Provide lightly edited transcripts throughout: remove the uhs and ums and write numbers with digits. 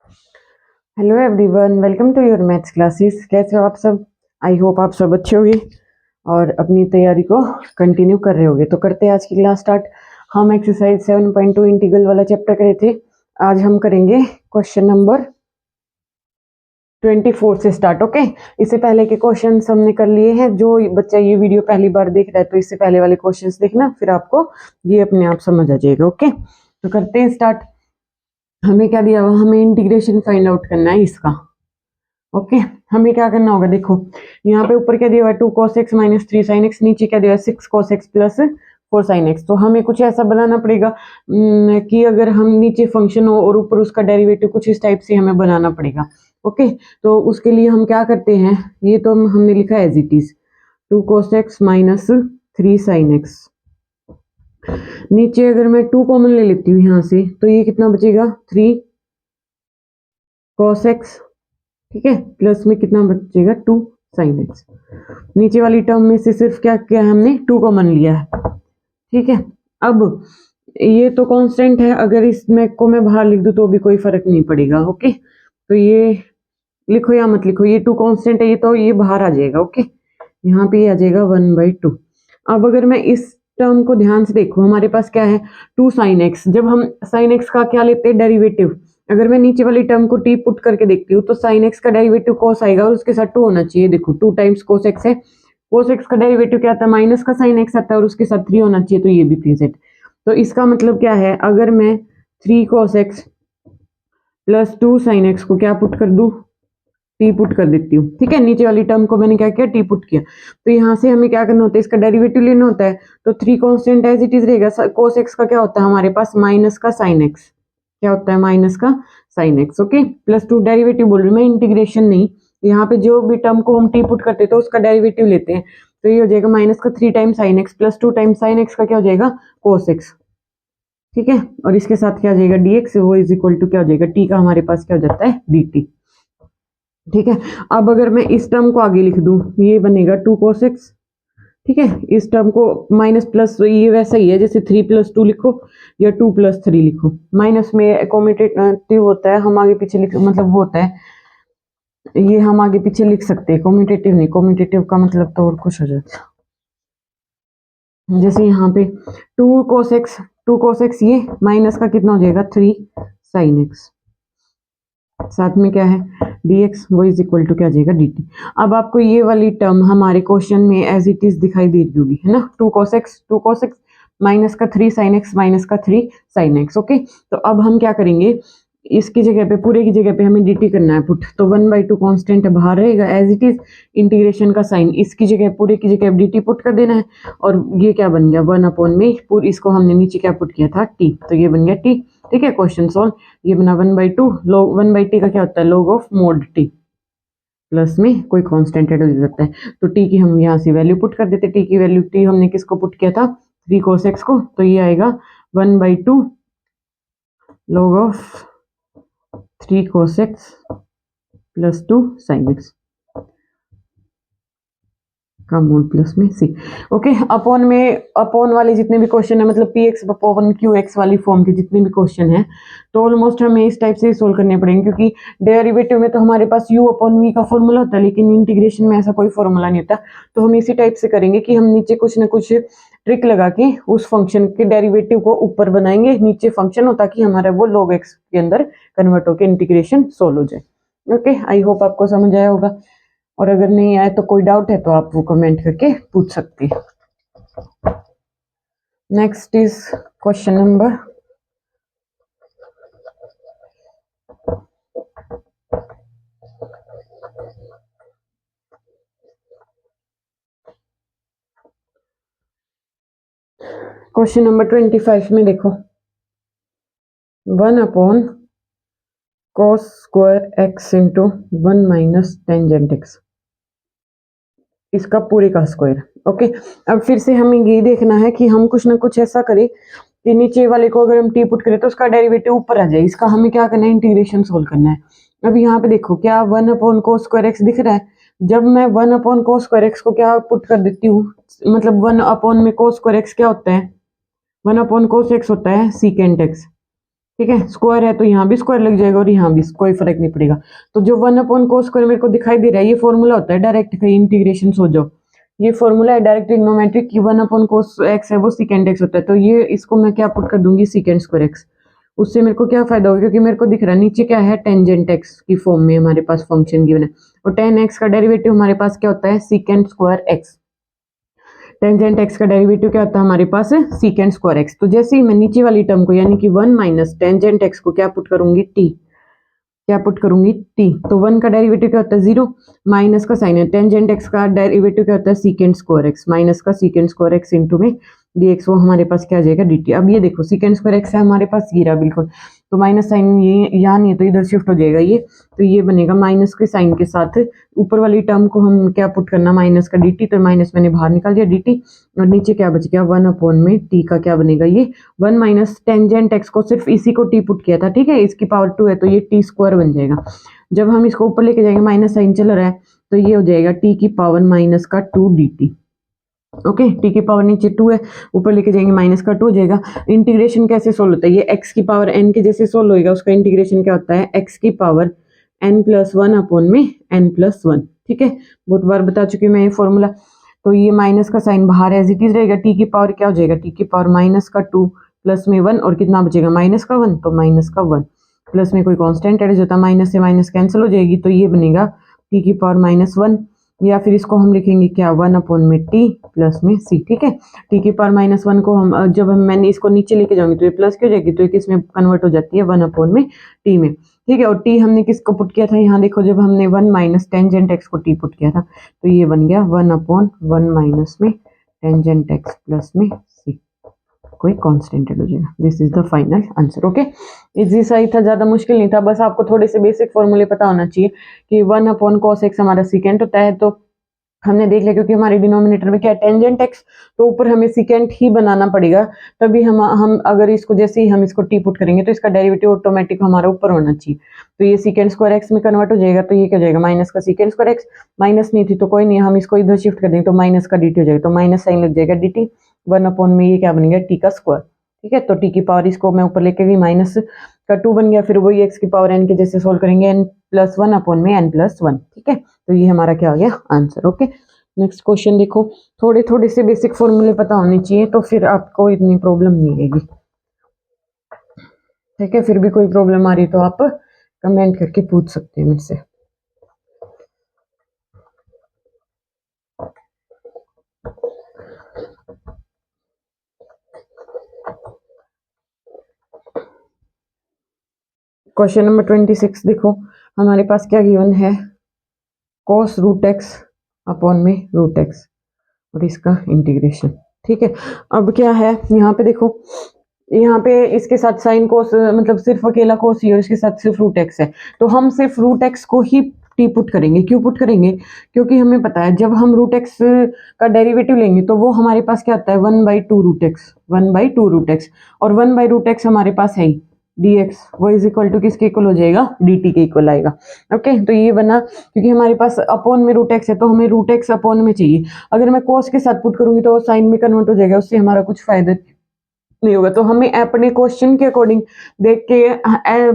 Hello everyone, welcome to your maths classes. कैसे हो आप सब? आई होप आप सब अच्छे होंगे और अपनी तैयारी को कंटिन्यू कर रहे होंगे। तो करते हैं आज की क्लास स्टार्ट। हम एक्सरसाइज 7.2 इंटीग्रल वाला चैप्टर करे थे। आज हम करेंगे क्वेश्चन नंबर 24 से स्टार्ट। ओके, इससे पहले के क्वेश्चन हमने कर लिए हैं। जो बच्चा ये वीडियो पहली बार देख रहा है तो इससे पहले वाले क्वेश्चन देखना, फिर आपको ये अपने आप समझ आ जाएगा। ओके, तो करते हैं स्टार्ट। हमें क्या दिया हुआ? हमें इंटीग्रेशन फाइंड आउट करना है इसका। ओके, हमें क्या करना होगा? देखो यहाँ पे ऊपर क्या दिया हुआ है, 2 cos x minus 3 sin x। नीचे क्या दिया है, 6 cos x plus 4 sin x। तो हमें कुछ ऐसा बनाना पड़ेगा कि अगर हम नीचे फंक्शन हो और ऊपर उसका डेरिवेटिव, कुछ इस टाइप से हमें बनाना पड़ेगा। ओके, तो उसके लिए हम क्या करते हैं, ये तो हमने लिखा है as it is 2 cos x minus 3 sin x। नीचे अगर मैं 2 कॉमन ले लेती हूँ यहाँ से, तो ये कितना बचेगा, 3 cos x, ठीक है, प्लस में कितना बचेगा, 2 sin x। नीचे वाली टर्म में से सिर्फ क्या किया है, हमने 2 कॉमन लिया है। ठीक है, अब ये तो कांस्टेंट है, अगर इसमें को मैं बाहर लिख दूं तो भी कोई फर्क नहीं पड़ेगा। ओके, तो ये लिखो या मत लिखो, ये 2 कांस्टेंट है, ये तो ये बाहर आ जाएगा। ओके, यहाँ पे आ जाएगा 1/2। अब अगर मैं इस टर्म को ध्यान से देखूं, हमारे पास क्या है, 2 sin x। जब हम sin x का क्या लेते हैं, डेरिवेटिव। अगर मैं नीचे वाली टर्म को t पुट करके देखती हूँ तो sin x का डेरिवेटिव cos आएगा और उसके साथ 2 होना चाहिए। देखो 2 टाइम्स cos x है, cos x का डेरिवेटिव क्या आता है, माइनस का sin x आता है और उसके साथ 3 होना चाहिए, तो ये भी प्रेजेंट। तो इसका मतलब क्या है, अगर मैं 3 cos x plus 2 sin x को क्या पुट कर दूं, टी पुट कर देती हूँ। ठीक है, नीचे वाली टर्म को मैंने क्या किया, टी पुट किया। तो यहाँ से हमें क्या करना होता है, इसका डेरिवेटिव लेना होता है। तो 3 कांस्टेंट एज इट इज रहेगा। कोस एक्स का क्या होता है हमारे पास, माइनस का साइन एक्स। क्या होता है, माइनस का sine x. Okay, plus 2 derivative बोल रही हूँ मैं, इंटीग्रेशन नहीं। यहाँ पे जो भी टर्म को हम टी पुट करते हैं तो उसका डेरिवेटिव लेते हैं। तो ये हो जाएगा माइनस का 3 time sine x plus 2 time sine x का क्या हो जाएगा, कोस एक्स। ठीक है, और इसके साथ क्या हो जाएगा, dx, वो इज इक्वल टू क्या हो जाएगा, टी का हमारे पास क्या हो जाता है, dt। ठीक है, अब अगर मैं इस टर्म को आगे लिख दूं, ये बनेगा 2 cos x। ठीक है, इस टर्म को माइनस प्लस, ये वैसा ही है जैसे 3 + 2 लिखो या 2 + 3 लिखो। माइनस में कॉम्यूटेटिव होता है, हम आगे पीछे लिख, मतलब वो होता है, ये हम आगे पीछे लिख सकते हैं, कॉम्यूटेटिव नहीं। कॉम्यूटेटिव का मतलब तो और कुछ हो जाता है, जैसे यहाँ पे 2 cos x, 2 cos x, ये माइनस का कितना हो जाएगा, 3 sin x। साथ में क्या है, dx, वो इज इक्वल टू क्या आ जाएगा, dt। अब आपको ये वाली टर्म हमारे क्वेश्चन में एज इट इज दिखाई दे रही होगी, है ना, 2 cos x, 2 cos x minus का 3 sin x माइनस का 3 sin x। ओके, तो अब हम क्या करेंगे, इसकी जगह पे, पूरे की जगह पे हमें dt करना है पुट। तो 1/2 कांस्टेंट बाहर रहेगा एज इट इज, इंटीग्रेशन का साइन इसकी जगह, पूरे की जगह dt पुट कर देना है। और ये क्या बन गया, 1 में पूरी, इसको हमने नीचे क्या पुट किया था, t, तो ये बन गया t। ठीक है, क्वेश्चन सॉल्व। ये बना 1/2, log 1/t का क्या होता है, log of mode t। Plus में कोई कांस्टेंट ऐड हो जाता है, तो t की हम यहाँ से वैल्यू पुट कर देते। t की वैल्यू, t हमने किसको पुट किया था, 3 cos x को, तो ये आएगा 1/2 log of 3 cos x plus 2 sin x का मोड प्लस में सी। ओके, अपॉन में, अपॉन वाले जितने भी क्वेश्चन है, मतलब P x upon Q x वाली फॉर्म के जितने भी क्वेश्चन है, तो ऑलमोस्ट हमें इस टाइप से सोल्व करने पड़ेंगे, क्योंकि डेरिवेटिव में तो हमारे पास u अपॉन v का फॉर्मूला होता है, लेकिन इंटीग्रेशन में ऐसा कोई फॉर्मूला नहीं होता। तो हम इसी टाइप से करेंगे कि हम नीचे कुछ ना कुछ ट्रिक लगा के उस फंक्शन के डेरिवेटिव को ऊपर बनाएंगे, नीचे फंक्शन हो, ताकि हमारा वो log x के अंदर कन्वर्ट होकर इंटीग्रेशन सोल्व हो जाए। ओके, आई होप आपको समझ आया होगा, और अगर नहीं आए तो कोई डाउट है तो आप वो कमेंट करके पूछ सकते हैं। Next is question number question number 25 में देखो, 1/cos² x into 1 minus tangent x, इसका पूरे का स्क्वायर। ओके, अब फिर से हमें ये देखना है कि हम कुछ ना कुछ ऐसा करें कि नीचे वाले को अगर हम टी पुट करें तो उसका डेरिवेटिव ऊपर आ जाए। इसका हमें क्या करना है, इंटीग्रेशन सोल्व करना है। अब यहाँ पे देखो, क्या 1/cos² x दिख रहा है। जब मैं 1/cos² x को क्या पुट कर देती हूँ, मतलब 1 में cos² x क्या होता है, 1/cos x होता है सीकेंट x। ठीक है, स्क्वायर है तो यहाँ भी स्क्वायर लग जाएगा और यहाँ भी कोई फर्क नहीं पड़ेगा। तो जो 1/cos स्क्वायर मेरे को दिखाई दे रहा है, ये फॉर्मूला होता है डायरेक्ट कहीं इंटीग्रेशन हो जाओ, ये फॉर्मूला है डायरेक्ट ट्रिग्नोमेट्रिक की 1/cos x है वो सेकेंड x होता है। तो ये इसको मैं क्या पुट कर दूंगी सेकेंड स्क्वायर x। उससे मेरे को क्या फायदा होगा, क्योंकि मेरे को दिख रहा है नीचे क्या है टेंजेंट x की फॉर्म में हमारे पास फंक्शन गिवन है, और tan x का डेरिवेटिव हमारे पास क्या होता है second square x। Tangent x का डेरिवेटिव क्या होता है हमारे पास सीकेंड स्क्वायर x। तो जैसे ही मैं नीचे वाली टर्म को यानी कि 1 माइनस टेंजेंट x को क्या पुट करूंगी t, क्या पुट करूंगी t, तो 1 का डेरिवेटिव क्या होता है 0, माइनस का साइन है, टेंजेंट x का डेरिवेटिव क्या होता है सीकेंड स्क्वायर x, माइनस का सीकेंड स्क्वायर x इंटू में dx, वो हमारे पास क्या आ जाएगा dt। अब ये देखो सीकेंड स्क्वायर x है हमारे पास गिरा बिल्कुल, तो माइनस साइन ये यहाँ नहीं है तो इधर शिफ्ट हो जाएगा ये, तो ये बनेगा माइनस के साइन के साथ ऊपर वाली टर्म को हम क्या पुट करना माइनस का dt, तो माइनस मैंने बाहर निकाल दिया dt, और नीचे क्या बच गया 1/में t का क्या बनेगा ये 1 माइनस टेंजेंट x को सिर्फ इसी को t पुट किया था, ठीक है, इसकी पावर 2 है तो ये t स्क्वायर बन जाएगा। जब हम इसको ऊपर लेके जाएंगे माइनस साइन चल रहा है तो ये हो जाएगा t की पावर माइनस का 2 dt। ओके, t की पावर नीचे 2 है, ऊपर लेके जाएंगे माइनस का 2 हो जाएगा। इंटीग्रेशन कैसे सोल्व होता है, ये x की पावर n के जैसे सोल्व होएगा, उसका इंटीग्रेशन क्या होता है x की पावर n+1/में n+1। ठीक है, बहुत बार बता चुकी हूँ मैं ये फॉर्मूला। तो ये माइनस का साइन बाहर एज इट इज रहेगा, t की पावर क्या हो जाएगा t की पावर माइनस का 2 प्लस में 1, और कितना बचेगा माइनस का 1, तो माइनस का 1 प्लस में कोई कांस्टेंट ऐड हो जाता है, माइनस से माइनस कैंसिल हो जाएगी, तो ये बनेगा t की पावर -1, या फिर इसको हम लिखेंगे क्या 1/में t प्लस में c। ठीक है, t की पावर -1 को हम जब मैंने इसको नीचे लेके जाऊंगी तो ये प्लस की हो जाएगी, तो ये किस में कन्वर्ट हो जाती है 1/में t में। ठीक है, और t हमने किसको पुट किया था, यहाँ देखो जब हमने 1 माइनस टेंजेंट x को t पुट किया था तो ये बन गया 1/1 माइनस में टेंजेंट x प्लस में c, कोई कांस्टेंट हो जाएगा। This is the final answer. Okay, easy सा ही था, ज्यादा मुश्किल नहीं था, बस आपको थोड़े से बेसिक फॉर्मूले पता होना चाहिए कि 1/cos x हमारा सीकेंट होता है, तो हमने देख लिया क्योंकि हमारे डिनोमिनेटर में क्या है टेंजेंट x, तो ऊपर हमें सीकेंट ही बनाना पड़ेगा, तभी हम अगर इसको जैसे ही हम इसको टी पुट करेंगे तो इसका डेरिवेटिव ऑटोमेटिक हमारा ऊपर होना चाहिए, तो ये सीकेंट स्क्वायर x में कन्वर्ट हो जाएगा, तो ये क्या हो जाएगा माइनस का सीकेंट स्क्वायर x, माइनस नहीं थी तो कोई नहीं, हम इसको इधर शिफ्ट कर देंगे तो माइनस का dt हो जाएगा, तो माइनस साइन लग जाएगा dt 1/में ये क्या बन गया t का स्क्वायर। ठीक है, तो t की पावर इसको मैं ऊपर लेके गई माइनस का 2 बन गया, फिर वही x की पावर n के जैसे सोल्व करेंगे n+1/में n+1। ठीक है, तो ये हमारा क्या हो गया आंसर। ओके, नेक्स्ट क्वेश्चन देखो, थोड़े थोड़े से बेसिक फॉर्मूले पता होने चाहिए तो फिर आपको इतनी प्रॉब्लम नहीं आएगी। ठीक है, फिर भी कोई प्रॉब्लम आ रही तो आप कमेंट करके पूछ सकते हैं मुझसे। क्वेश्चन नंबर 26 देखो, हमारे पास क्या गिवन है cos √x/में √x और इसका इंटीग्रेशन। ठीक है, अब क्या है यहाँ पे देखो, यहाँ पे इसके साथ साइन कोस मतलब सिर्फ अकेला कोस ही और इसके साथ सिर्फ √x है, तो हम सिर्फ √x को ही टी पुट करेंगे। क्यों पुट करेंगे, क्योंकि हमें पता है जब हम √x का डेरिवेटिव लेंगे तो वो हमारे पास क्या आता है 1/2 √x, और 1/√x हमारे पास है ही dx, वो इज इक्वल टू किसके इक्वल हो जाएगा dt के इक्वल आएगा। ओके, तो ये बना, क्योंकि हमारे पास अपॉन में √x है तो हमें √x अपॉन में चाहिए, अगर मैं कोस के साथ पुट करूंगी तो वो साइन में कन्वर्ट हो जाएगा, उससे हमारा कुछ फायदा नहीं होगा। तो हमें अपने क्वेश्चन के अकॉर्डिंग देख के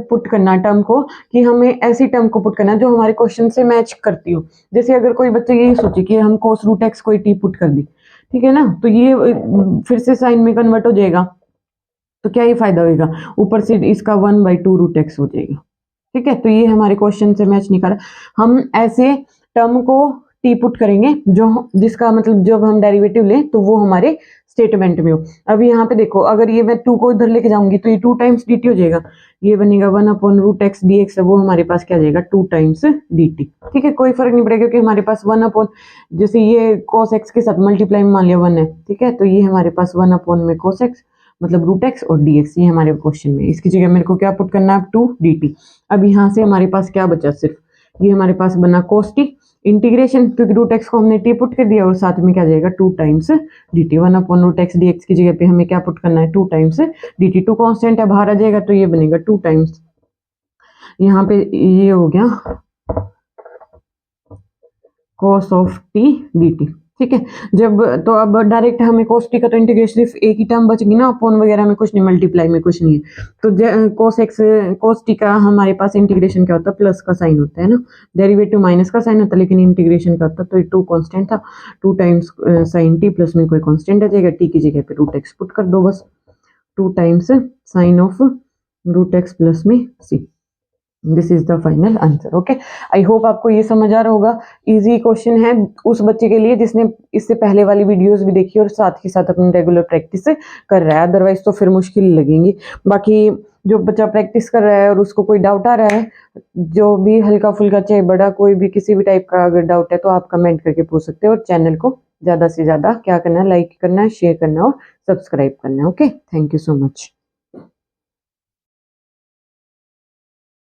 पुट करना टर्म को, कि हमें ऐसी टर्म को पुट करना जो हमारे क्वेश्चन से मैच करती हो। जैसे अगर कोई बच्चा यही सोचे कि हम cos √x को टी पुट कर दी, ठीक है ना, तो ये फिर से साइन में कन्वर्ट हो जाएगा, तो क्या ही फायदा होगा, ऊपर से इसका 1/2 √x हो जाएगा। ठीक है, तो ये हमारे क्वेश्चन से मैच नहीं कर रहा, हम ऐसे टर्म को टी पुट करेंगे जो जिसका मतलब जब हम डेरिवेटिव लें तो वो हमारे स्टेटमेंट में हो। अब यहाँ पे देखो, अगर ये मैं 2 को इधर लेके जाऊंगी तो ये 2 टाइम्स dt हो जाएगा, ये बनेगा 1/√x dx है, वो हमारे पास क्या जाएगा 2 टाइम्स dt। ठीक है, कोई फर्क नहीं पड़ेगा क्योंकि हमारे पास 1/, जैसे ये cos x के साथ मल्टीप्लाई में मान लिया 1 है, ठीक है, तो ये हमारे पास 1/में cos x मतलब √x और dx, ये हमारे क्वेश्चन में, इसकी जगह मेरे को क्या पुट करना है 2 dt। अब यहाँ से हमारे पास क्या बचा, सिर्फ ये हमारे पास बना cos t इंटीग्रेशन, क्योंकि √x को हमने t पुट कर दिया और साथ में क्या जाएगा 2 टाइम्स dt, 1/√x dx की जगह पे हमें क्या पुट करना है 2 टाइम्स dt, 2 कांस्टेंट है बाहर आ जाएगा तो ये बनेगा 2 टाइम्स, यहाँ पे ये हो गया cos ऑफ t dt। ठीक है। जब तो अब डायरेक्ट हमें cos t का तो इंटीग्रेशन सिर्फ एक ही टर्म बचेगी ना, अपॉन वगैरह में कुछ नहीं, मल्टीप्लाई में कुछ नहीं है। तो cos t का हमारे पास इंटीग्रेशन क्या होता है, प्लस का साइन होता है ना, डेरिवेटिव माइनस का साइन होता है, लेकिन इंटीग्रेशन का होता है। तो ये 2 कांस्टेंट था, 2 टाइम्स साइन t प्लस में कोई कांस्टेंट आ जाएगा, t की जगह पे रूट एक्स पुट कर दो बस, 2 times sine of root x plus में c। This is the final answer. Okay, I hope आपको ये समझ आ रहा होगा। इजी क्वेश्चन है उस बच्चे के लिए जिसने इससे पहले वाली वीडियोस भी देखी और साथ ही साथ अपनी रेगुलर प्रैक्टिस कर रहा है, अदरवाइज तो फिर मुश्किल लगेंगी। बाकी जो बच्चा प्रैक्टिस कर रहा है और उसको कोई डाउट आ रहा है, जो भी हल्का फुल्का चाहे बड़ा कोई भी किसी भी टाइप का अगर डाउट है तो आप कमेंट करके पूछ सकते हो। और चैनल को ज़्यादा से ज़्यादा क्या करना है, लाइक करना है, शेयर करना है और सब्सक्राइब करना है। Okay, thank you so much.